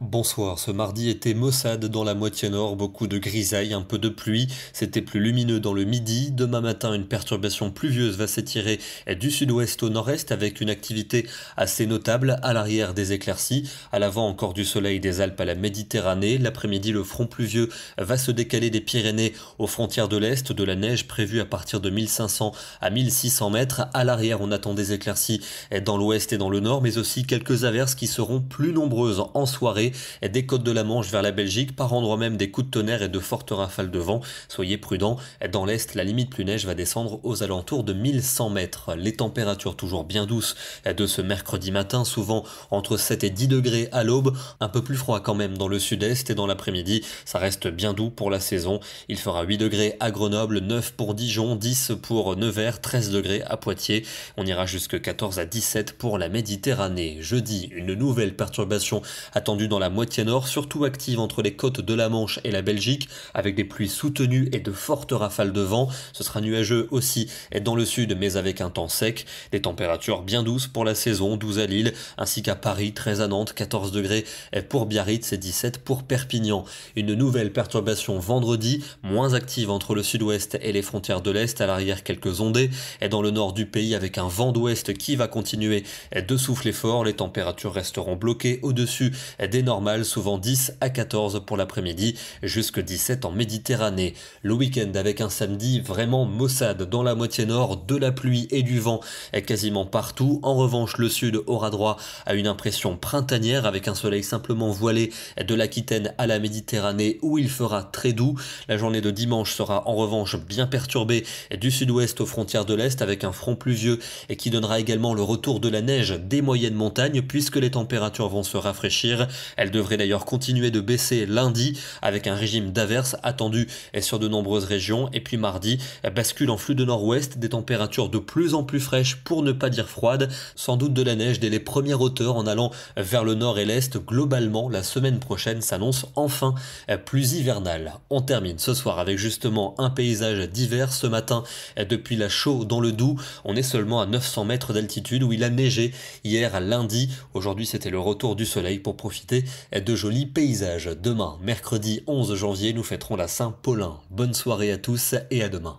Bonsoir, ce mardi était maussade dans la moitié nord, beaucoup de grisailles, un peu de pluie, c'était plus lumineux dans le midi. Demain matin, une perturbation pluvieuse va s'étirer du sud-ouest au nord-est avec une activité assez notable à l'arrière des éclaircies, à l'avant encore du soleil des Alpes à la Méditerranée. L'après-midi, le front pluvieux va se décaler des Pyrénées aux frontières de l'Est, de la neige prévue à partir de 1500 à 1600 mètres. À l'arrière, on attend des éclaircies dans l'ouest et dans le nord, mais aussi quelques averses qui seront plus nombreuses en soirée. Des côtes de la Manche vers la Belgique, par endroits même des coups de tonnerre et de fortes rafales de vent. Soyez prudents, dans l'Est, la limite plus neige va descendre aux alentours de 1100 mètres. Les températures toujours bien douces de ce mercredi matin, souvent entre 7 et 10 degrés à l'aube, un peu plus froid quand même dans le sud-est et dans l'après-midi, ça reste bien doux pour la saison. Il fera 8 degrés à Grenoble, 9 pour Dijon, 10 pour Nevers, 13 degrés à Poitiers. On ira jusque 14 à 17 pour la Méditerranée. Jeudi, une nouvelle perturbation attendue dans la moitié nord, surtout active entre les côtes de la Manche et la Belgique, avec des pluies soutenues et de fortes rafales de vent. Ce sera nuageux aussi dans le sud, mais avec un temps sec. Des températures bien douces pour la saison, 12 à Lille, ainsi qu'à Paris, 13 à Nantes, 14 degrés pour Biarritz et 17 pour Perpignan. Une nouvelle perturbation vendredi, moins active entre le sud-ouest et les frontières de l'Est, à l'arrière quelques ondées, et dans le nord du pays avec un vent d'ouest qui va continuer de souffler fort. Les températures resteront bloquées au-dessus des normales, souvent 10 à 14 pour l'après-midi, jusque 17 en Méditerranée. Le week-end avec un samedi vraiment maussade dans la moitié nord, de la pluie et du vent quasiment partout. En revanche, le sud aura droit à une impression printanière avec un soleil simplement voilé de l'Aquitaine à la Méditerranée où il fera très doux. La journée de dimanche sera en revanche bien perturbée du sud-ouest aux frontières de l'Est avec un front pluvieux et qui donnera également le retour de la neige des moyennes montagnes puisque les températures vont se rafraîchir. Elles devrait d'ailleurs continuer de baisser lundi avec un régime d'averses attendu sur de nombreuses régions. Et puis mardi, bascule en flux de nord-ouest, des températures de plus en plus fraîches pour ne pas dire froides. Sans doute de la neige dès les premières hauteurs en allant vers le nord et l'est. Globalement, la semaine prochaine s'annonce enfin plus hivernale. On termine ce soir avec justement un paysage d'hiver. Ce matin, depuis la Chaux dans le Doubs, on est seulement à 900 mètres d'altitude où il a neigé hier lundi. Aujourd'hui, c'était le retour du soleil pour profiter de jolis paysages. Demain, mercredi 11 janvier, nous fêterons la Saint-Paulin. Bonne soirée à tous et à demain.